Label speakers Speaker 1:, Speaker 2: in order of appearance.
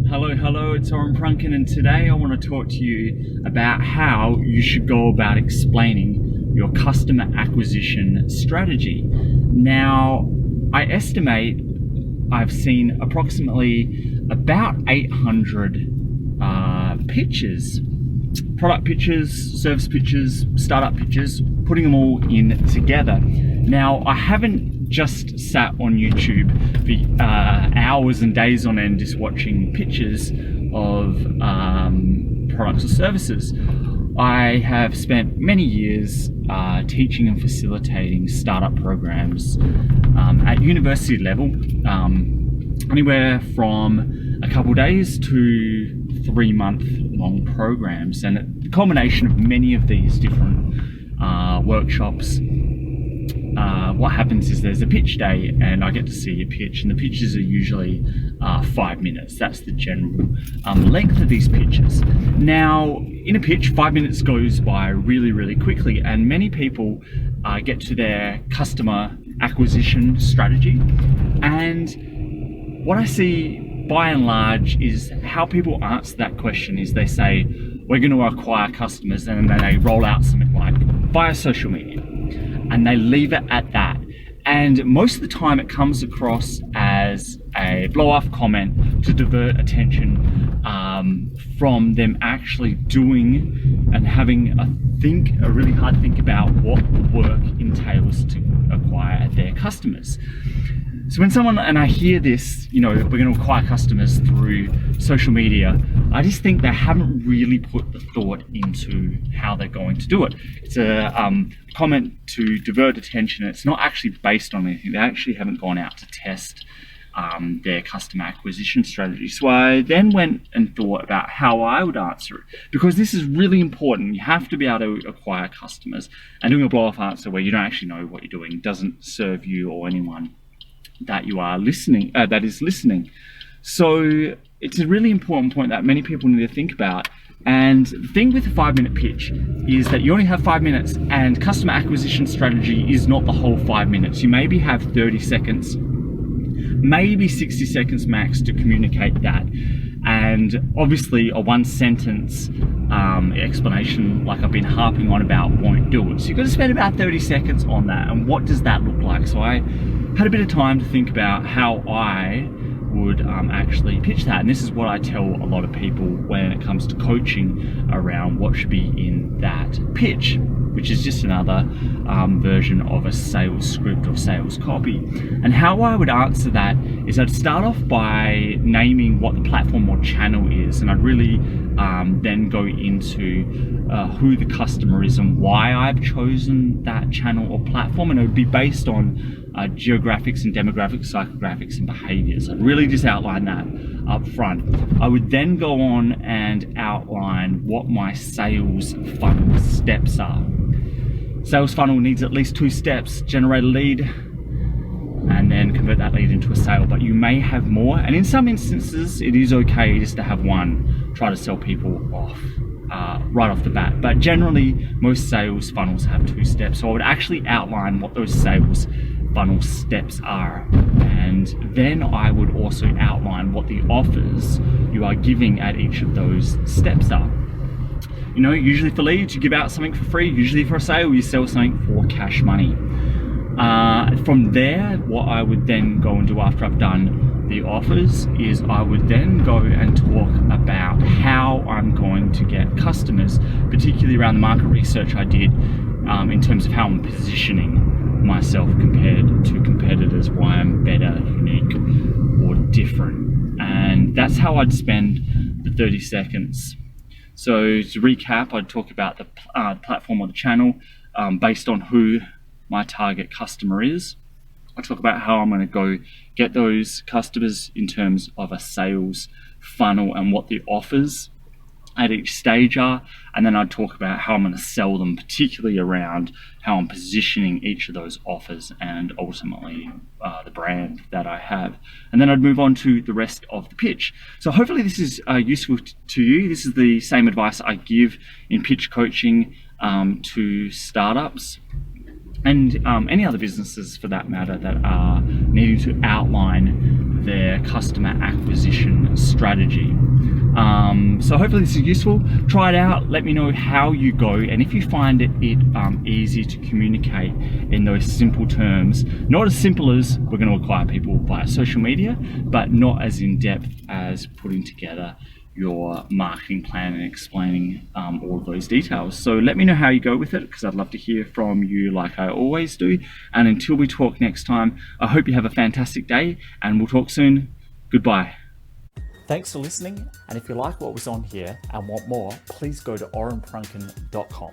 Speaker 1: Hello, it's Oren Prunken, and today I want to talk to you about how you should go about explaining your customer acquisition strategy. Now, I estimate I've seen approximately about 800 pitches, product pitches, service pitches, startup pitches, putting them all in together. Now, I haven't just sat on YouTube for hours and days on end just watching pitches of products or services. I have spent many years teaching and facilitating startup programs at university level, anywhere from a couple days to 3-month long programs. And the combination of many of these different workshops, what happens is there's a pitch day and I get to see a pitch, and the pitches are usually 5 minutes. That's the general length of these pitches. Now, in a pitch, 5 minutes goes by really quickly, and many people get to their customer acquisition strategy. And what I see by and large is how people answer that question is they say, we're going to acquire customers, and then they roll out something like via social media, and they leave it at that. And most of the time it comes across as a blow-off comment to divert attention from them actually doing and having a really hard think about what work entails to acquire their customers. So when someone, and I hear this, we're going to acquire customers through social media, I just think they haven't really put the thought into how they're going to do it. It's a comment to divert attention. It's not actually based on anything. They actually haven't gone out to test their customer acquisition strategy. So I then went and thought about how I would answer it, because this is really important. You have to be able to acquire customers, and doing a blow-off answer where you don't actually know what you're doing doesn't serve you or anyone that you are listening, that is listening. So it's a really important point that many people need to think about. And the thing with a 5-minute pitch is that you only have 5 minutes, and customer acquisition strategy is not the whole 5 minutes. You maybe have 30 seconds, maybe 60 seconds max to communicate that. And obviously a 1-sentence explanation, like I've been harping on about, won't do it. So you've got to spend about 30 seconds on that. And what does that look like? So I had a bit of time to think about how I would actually pitch that. And this is what I tell a lot of people when it comes to coaching around what should be in that pitch, which is just another version of a sales script or sales copy. And how I would answer that is I'd start off by naming what the platform or channel is, and I'd really then go into who the customer is and why I've chosen that channel or platform, and it would be based on geographics and demographics, psychographics and behaviors. I'd really just outline that up front. I would then go on and outline what my sales funnel steps are. Sales funnel needs at least 2 steps: generate a lead and then convert that lead into a sale. But you may have more, and in some instances it is okay just to have one. Try to sell people off right off the bat, but generally most sales funnels have 2 steps. So I would actually outline what those sales funnel steps are, and then I would also outline what the offers you are giving at each of those steps are. Usually for leads, you give out something for free. Usually for a sale, you sell something for cash money. From there, what I would then go and do after I've done the offers is I would then go and talk about how I'm going to get customers, particularly around the market research I did in terms of how I'm positioning myself compared to competitors, why I'm better, unique, or different. And that's how I'd spend the 30 seconds. So to recap, I'd talk about the platform or the channel based on who my target customer is. I talk about how I'm going to go get those customers in terms of a sales funnel and what the offers at each stage are, and then I'd talk about how I'm going to sell them, particularly around how I'm positioning each of those offers and ultimately the brand that I have. And then I'd move on to the rest of the pitch. So hopefully this is useful to you. This is the same advice I give in pitch coaching to startups and any other businesses for that matter that are needing to outline their customer acquisition strategy. strategy. So hopefully this is useful. Try it out, let me know how you go, and if you find it easy to communicate in those simple terms, not as simple as we're going to acquire people via social media, but not as in depth as putting together your marketing plan and explaining all of those details. So let me know how you go with it, because I'd love to hear from you like I always do. And until we talk next time, I hope you have a fantastic day, and we'll talk soon. Goodbye. Thanks for listening, and if you like what was on here and want more, please go to orenprunken.com.